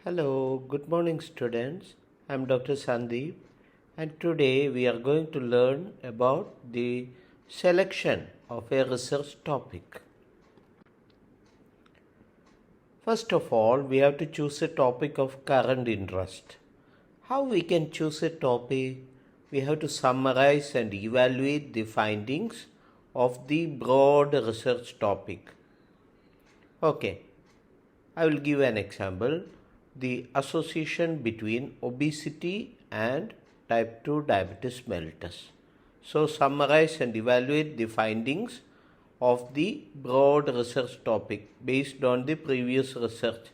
Hello, good morning students. I'm Dr. Sandeep and today we are going to learn about the selection of a research topic. First of all, we have to choose a topic of current interest. How we can choose a topic? We have to summarize and evaluate the findings of the broad research topic. Okay, I will give an example. The association between obesity and type 2 diabetes mellitus. So, summarize and evaluate the findings of the broad research topic based on the previous research.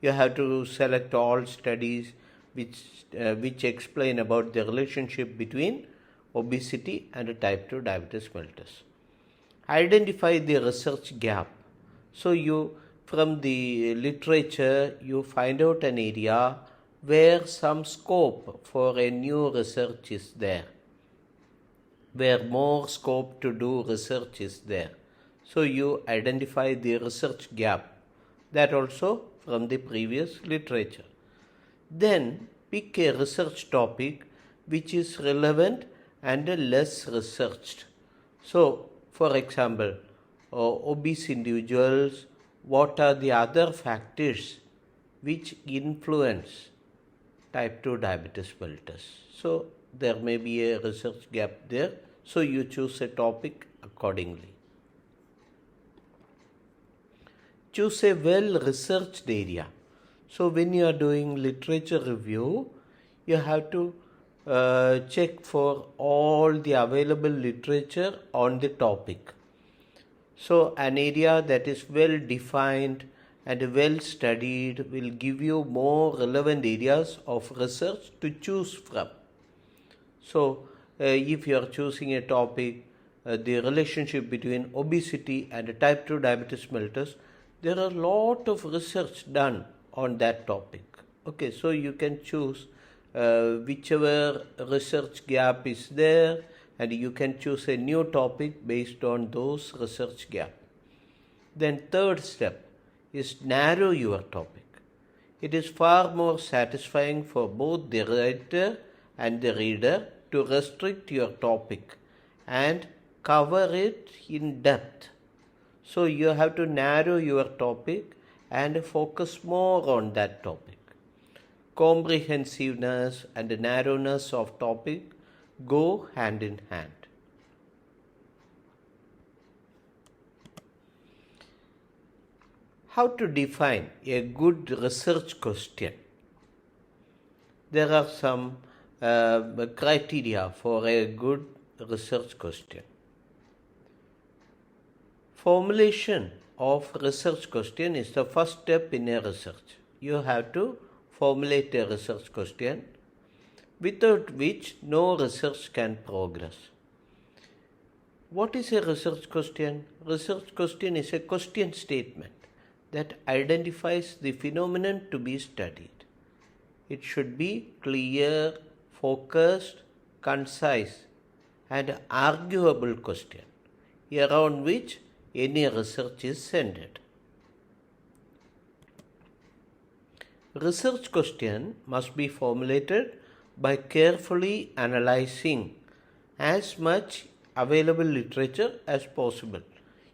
You have to select all studies which explain about the relationship between obesity and type 2 diabetes mellitus. Identify the research gap. So, from the literature, you find out an area where some scope for a new research is there, where more scope to do research is there. So you identify the research gap, that also from the previous literature. Then pick a research topic which is relevant and less researched. So, for example, obese individuals, what are the other factors which influence type 2 diabetes mellitus? So, there may be a research gap there. So, you choose a topic accordingly. Choose a well-researched area. So, when you are doing literature review, you have to check for all the available literature on the topic. So, an area that is well defined and well studied will give you more relevant areas of research to choose from. So, if you are choosing a topic, the relationship between obesity and type 2 diabetes mellitus, there are a lot of research done on that topic. Okay, so you can choose whichever research gap is there, and you can choose a new topic based on those research gap. Then third step is narrow your topic. It is far more satisfying for both the writer and the reader to restrict your topic and cover it in depth. So you have to narrow your topic and focus more on that topic. Comprehensiveness and narrowness of topic go hand in hand. How to define a good research question? There are some criteria for a good research question. Formulation of research question is the first step in a research. You have to formulate a research question, without which no research can progress. What is a research question? Research question is a question statement that identifies the phenomenon to be studied. It should be clear, focused, concise, and arguable question around which any research is centered. Research question must be formulated by carefully analyzing as much available literature as possible.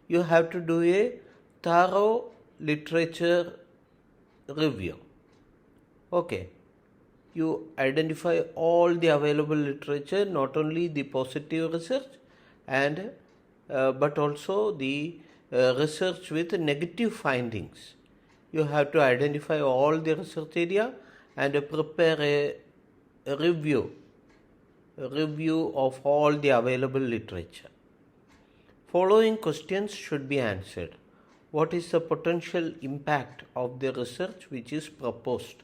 You have to do a thorough literature review. Okay. You identify all the available literature, not only the positive research and but also the research with negative findings. You have to identify all the research area and prepare a review of all the available literature. Following questions should be answered. What is the potential impact of the research which is proposed?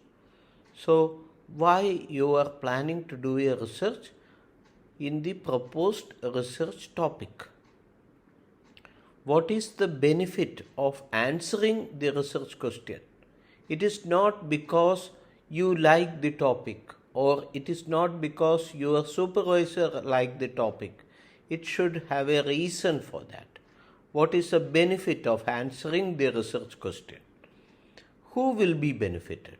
So, why you are planning to do a research in the proposed research topic? What is the benefit of answering the research question? It is not because you like the topic, or it is not because your supervisor liked the topic. It should have a reason for that. What is the benefit of answering the research question? Who will be benefited?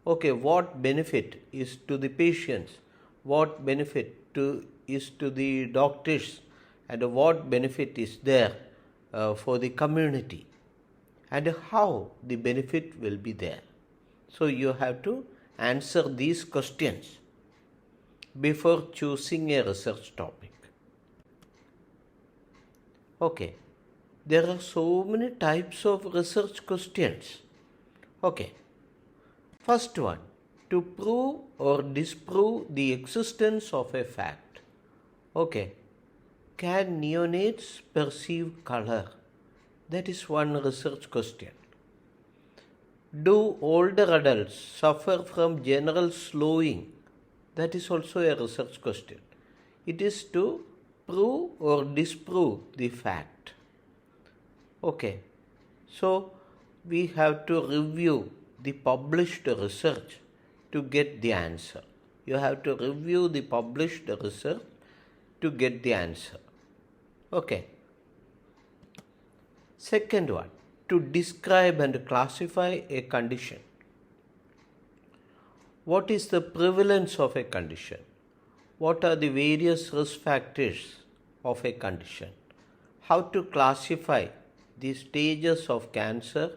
Okay, what benefit is to the patients, what benefit is to the doctors, and what benefit is there for the community, and how the benefit will be there. So you have to answer these questions before choosing a research topic. Okay, there are so many types of research questions. Okay, first one, to prove or disprove the existence of a fact. Okay, can neonates perceive color? That is one research question. Do older adults suffer from general slowing? That is also a research question. It is to prove or disprove the fact. Okay, so we have to review the published research to get the answer. You have to review the published research to get the answer. Okay. Second one, to describe and classify a condition. What is the prevalence of a condition? What are the various risk factors of a condition? How to classify the stages of cancer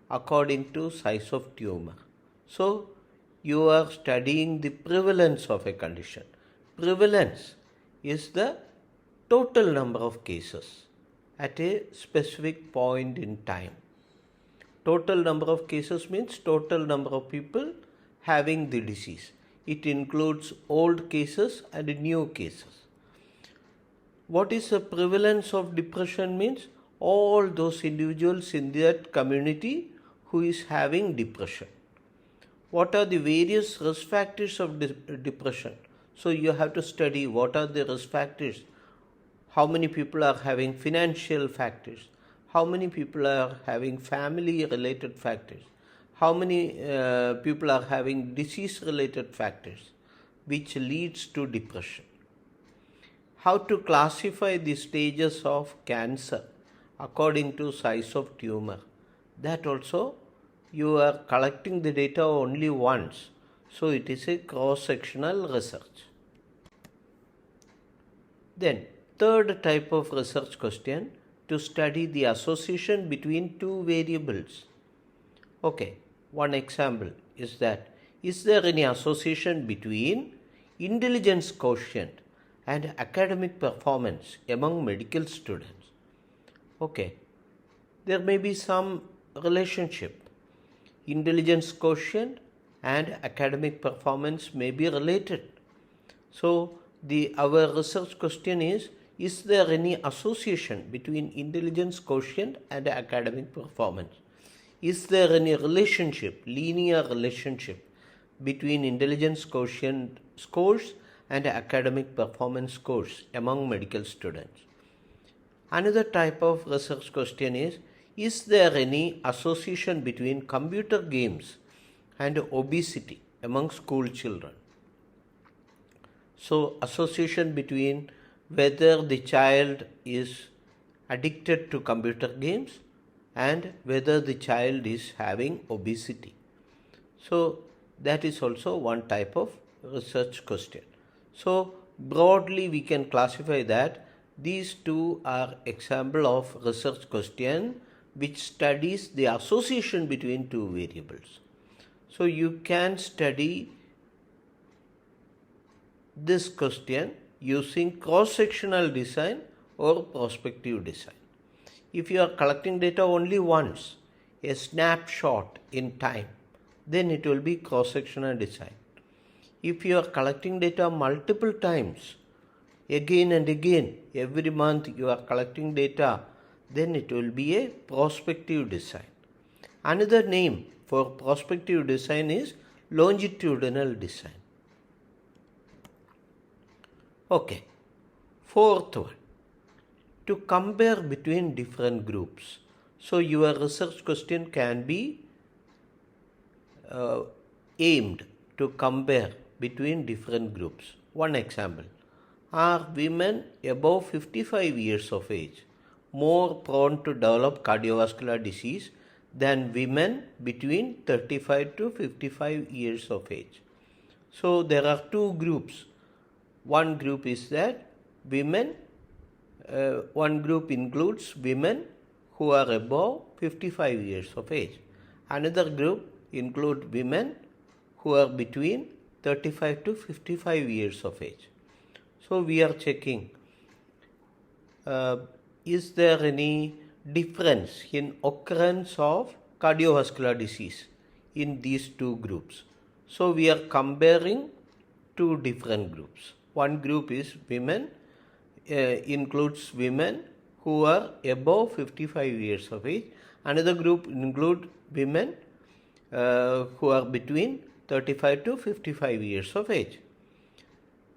according to size of tumor. So, you are studying the prevalence of a condition. Prevalence is the total number of cases at a specific point in time. Total number of cases means total number of people having the disease. It includes old cases and new cases. What is the prevalence of depression means? All those individuals in that community who is having depression. What are the various risk factors of depression? So you have to study what are the risk factors. How many people are having financial factors? How many people are having family related factors? How many people are having disease related factors which leads to depression? How to classify the stages of cancer according to size of tumor? That also you are collecting the data only once. So it is a cross-sectional research. Then third type of research question, to study the association between two variables. Okay, one example is that, is there any association between intelligence quotient and academic performance among medical students? Okay, there may be some relationship. Intelligence quotient and academic performance may be related. So our research question is there any association between intelligence quotient and academic performance? Is there any relationship, linear relationship between intelligence quotient scores and academic performance scores among medical students? Another type of research question is there any association between computer games and obesity among school children? So, association between whether the child is addicted to computer games and whether the child is having obesity. So, that is also one type of research question. So, broadly we can classify that these two are example of research question which studies the association between two variables. So, you can study this question using cross-sectional design or prospective design. If you are collecting data only once, a snapshot in time, then it will be cross-sectional design. If you are collecting data multiple times, again and again, every month you are collecting data, then it will be a prospective design. Another name for prospective design is longitudinal design. Okay, fourth one, to compare between different groups. So your research question can be aimed to compare between different groups. One example, are women above 55 years of age more prone to develop cardiovascular disease than women between 35 to 55 years of age. So there are two groups. One group is that one group includes women who are above 55 years of age. Another group includes women who are between 35 to 55 years of age. So we are checking, is there any difference in occurrence of cardiovascular disease in these two groups? So we are comparing two different groups. One group is women, includes women who are above 55 years of age. Another group includes women who are between 35 to 55 years of age.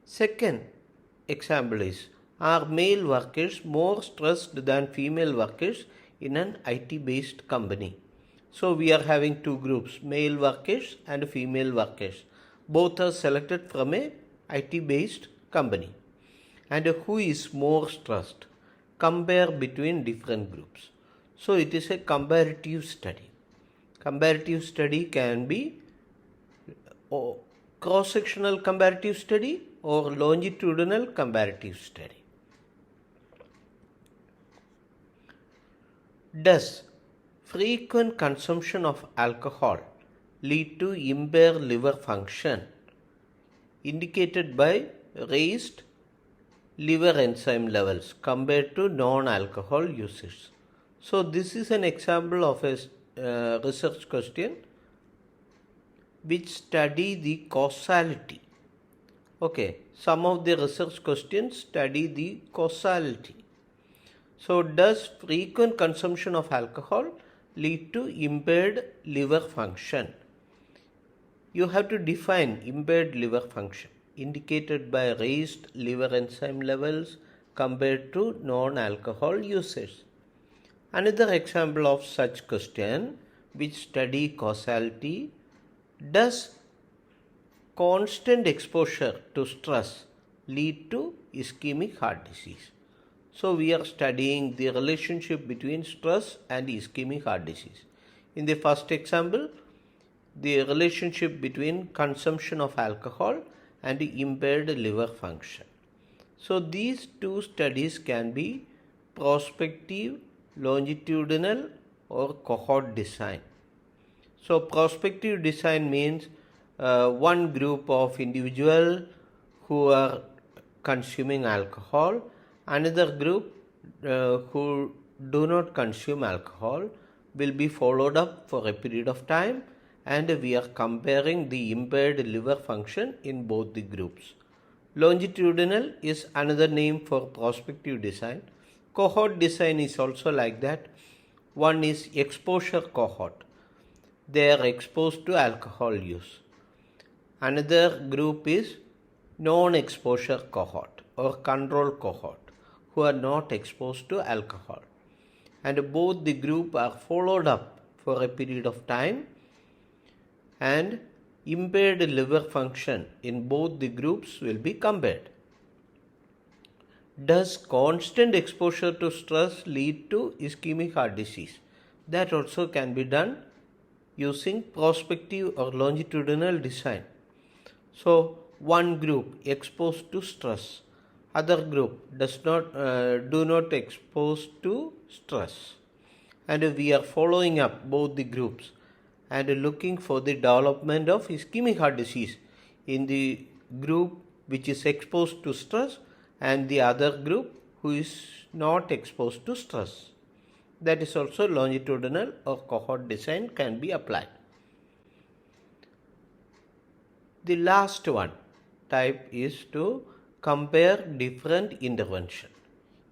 Second example is, are male workers more stressed than female workers in an IT-based company? So we are having two groups, male workers and female workers. Both are selected from a IT-based company. And who is more stressed? Compare between different groups. So it is a comparative study. Comparative study can be cross-sectional comparative study or longitudinal comparative study. Does frequent consumption of alcohol lead to impaired liver function, indicated by raised liver enzyme levels compared to non-alcohol users? So this is an example of a research question which study the causality. Okay, some of the research questions study the causality. So does frequent consumption of alcohol lead to impaired liver function? You have to define impaired liver function, indicated by raised liver enzyme levels compared to non-alcohol users. Another example of such question which study causality: does constant exposure to stress lead to ischemic heart disease? So we are studying the relationship between stress and ischemic heart disease. In the first example, the relationship between consumption of alcohol and impaired liver function. So these two studies can be prospective, longitudinal, or cohort design. So prospective design means one group of individuals who are consuming alcohol, another group who do not consume alcohol will be followed up for a period of time, and we are comparing the impaired liver function in both the groups. Longitudinal is another name for prospective design. Cohort design is also like that. One is exposure cohort. They are exposed to alcohol use. Another group is non-exposure cohort or control cohort, who are not exposed to alcohol. And both the group are followed up for a period of time, and impaired liver function in both the groups will be compared. Does constant exposure to stress lead to ischemic heart disease? That also can be done using prospective or longitudinal design. So one group exposed to stress, other group do not exposed to stress, and we are following up both the groups and looking for the development of ischemic heart disease in the group which is exposed to stress and the other group who is not exposed to stress. That is also longitudinal or cohort design can be applied. The last one type is to compare different intervention.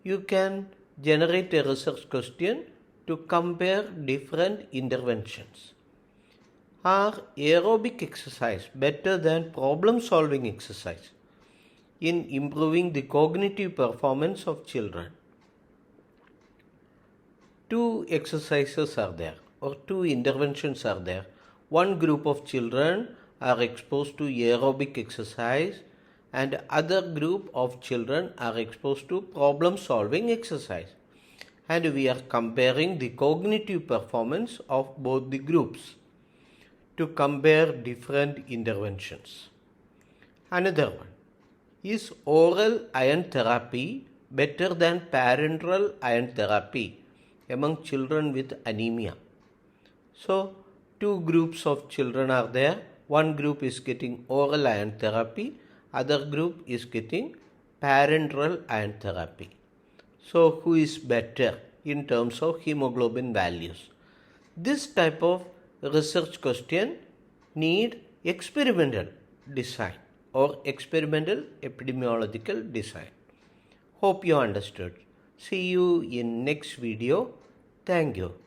You can generate a research question to compare different interventions. Are aerobic exercise better than problem solving exercise in improving the cognitive performance of children? Two exercises are there, or two interventions are there. One group of children are exposed to aerobic exercise and other group of children are exposed to problem solving exercise. and we are comparing the cognitive performance of both the groups to compare different interventions. Another one, is oral iron therapy better than parenteral iron therapy among children with anemia? So, two groups of children are there. One group is getting oral iron therapy, other group is getting parenteral iron therapy. So, who is better in terms of hemoglobin values? This type of research question need experimental design or experimental epidemiological design. Hope you understood. See you in next video. Thank you.